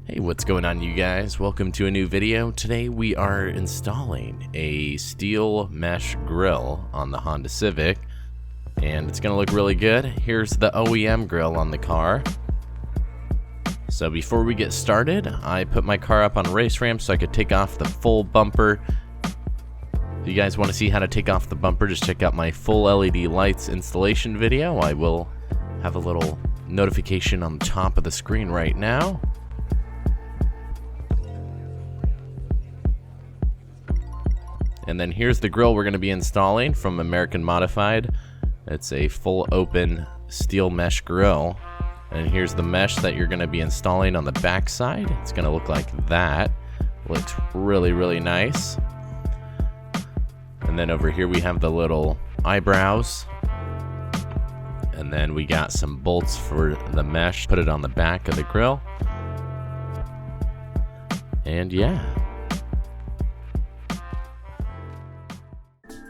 Hey, what's going on, you guys? Welcome to a new video. Today we are installing a steel mesh grille on the Honda Civic, and it's gonna look really good. Here's the OEM grille on the car. So before we get started, I put my car up on a race ramp so I could take off the full bumper. If you guys want to see how to take off the bumper, just check out my full LED lights installation video. I will have a little notification on the top of the screen right now. And then here's the grille we're going to be installing from American Modified. It's a full open steel mesh grille. And here's the mesh that you're going to be installing on the back side. It's going to look like that. Looks really, really nice. And then over here we have the little eyebrows. And then we got some bolts for the mesh. Put it on the back of the grille. And yeah.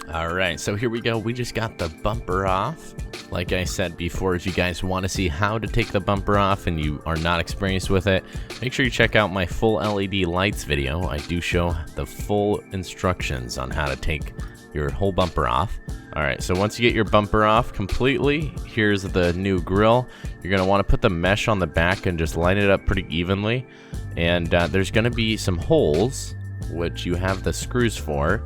Alright, so here we go. We just got the bumper off. Like I said before, if you guys want to see how to take the bumper off and you are not experienced with it, make sure you check out my full LED lights video. I do show the full instructions on how to take your whole bumper off. Alright, so once you get your bumper off completely, here's the new grille. You're going to want to put the mesh on the back and just line it up pretty evenly. And there's going to be some holes, which you have the screws for.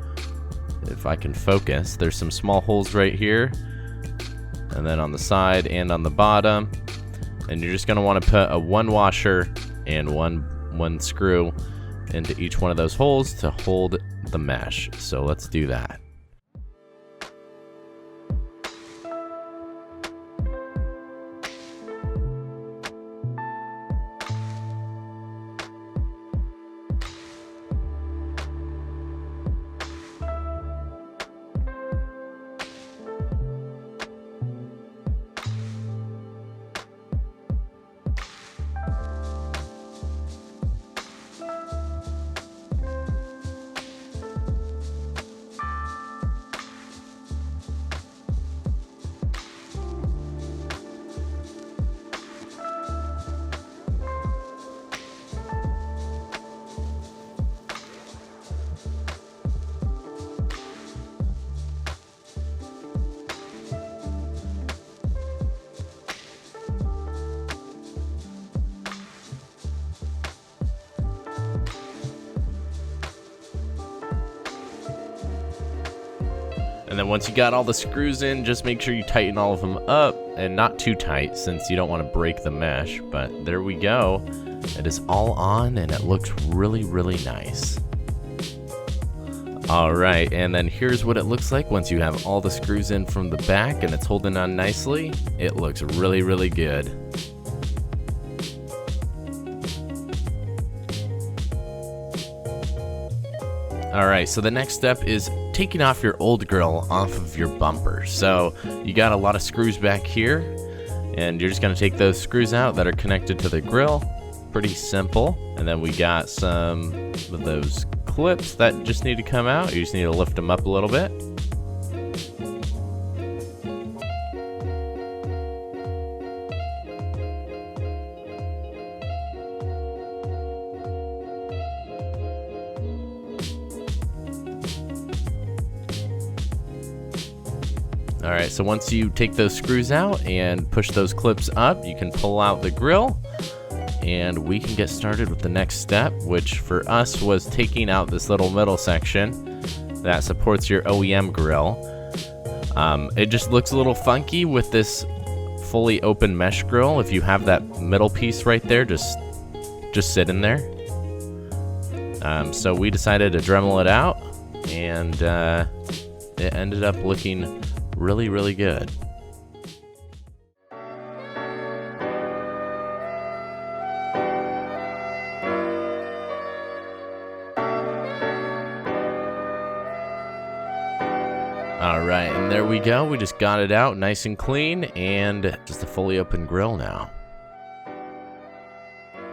If I can focus, there's some small holes right here, and then on the side and on the bottom, and you're just going to want to put a one washer and one screw into each one of those holes to hold the mesh. So let's do that. And then once you got all the screws in, just make sure you tighten all of them up, and not too tight since you don't want to break the mesh. But there we go. It is all on and it looks really, really nice. Alright, and then here's what it looks like once you have all the screws in from the back and it's holding on nicely. It looks really, really good. Alright, so the next step is taking off your old grille off of your bumper. So you got a lot of screws back here, and you're just going to take those screws out that are connected to the grille. Pretty simple. And then we got some of those clips that just need to come out. You just need to lift them up a little bit. Alright, so once you take those screws out and push those clips up, you can pull out the grille, and we can get started with the next step, which for us was taking out this little middle section that supports your OEM grille. It just looks a little funky with this fully open mesh grille. If you have that middle piece right there, just sit in there. So we decided to Dremel it out, and it ended up looking really, really good. Alright, and there we go. We just got it out nice and clean, and just a fully open grille now.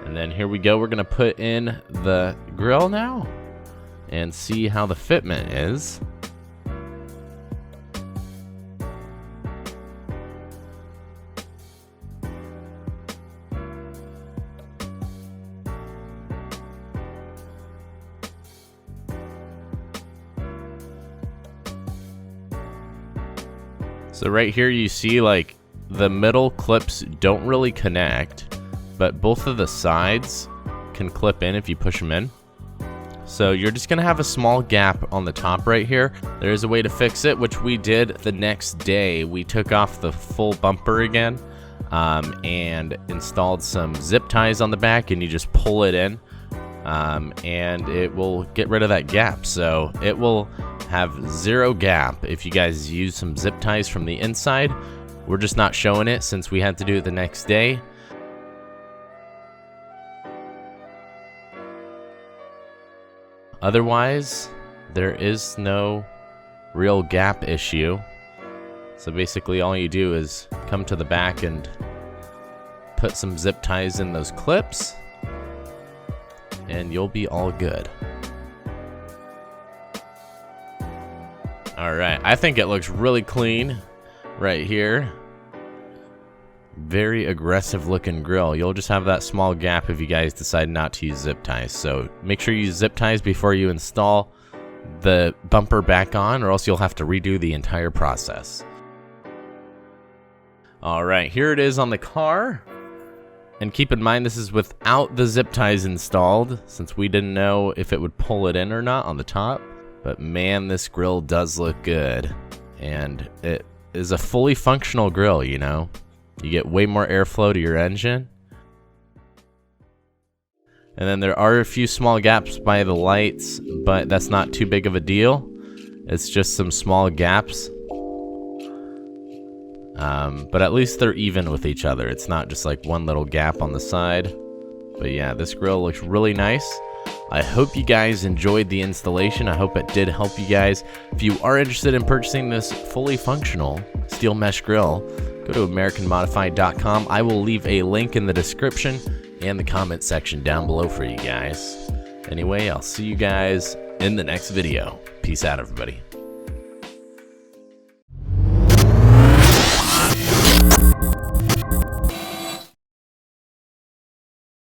And then here we go. We're going to put in the grille now and see how the fitment is. So right here you see like the middle clips don't really connect, but both of the sides can clip in if you push them in. So you're just gonna have a small gap on the top right here. There is a way to fix it, which we did the next day. We took off the full bumper again and installed some zip ties on the back, and you just pull it in and it will get rid of that gap. So it will have zero gap if you guys use some zip ties from the inside. We're just not showing it since we had to do it the next day. Otherwise, there is no real gap issue. So basically all you do is come to the back and put some zip ties in those clips, and you'll be all good. Alright, I think it looks really clean right here. Very aggressive looking grill. You'll just have that small gap if you guys decide not to use zip ties. So make sure you use zip ties before you install the bumper back on, or else you'll have to redo the entire process. Alright, here it is on the car. And keep in mind this is without the zip ties installed, since we didn't know if it would pull it in or not on the top. But man, this grill does look good. And it is a fully functional grill, you know. You get way more airflow to your engine. And then there are a few small gaps by the lights, but that's not too big of a deal. It's just some small gaps. But at least they're even with each other. It's not just like one little gap on the side. But yeah, this grill looks really nice. I hope you guys enjoyed the installation. I hope it did help you guys. If you are interested in purchasing this fully functional steel mesh grill, go to AmericanModified.com. I will leave a link in the description and the comment section down below for you guys. Anyway, I'll see you guys in the next video. Peace out, everybody.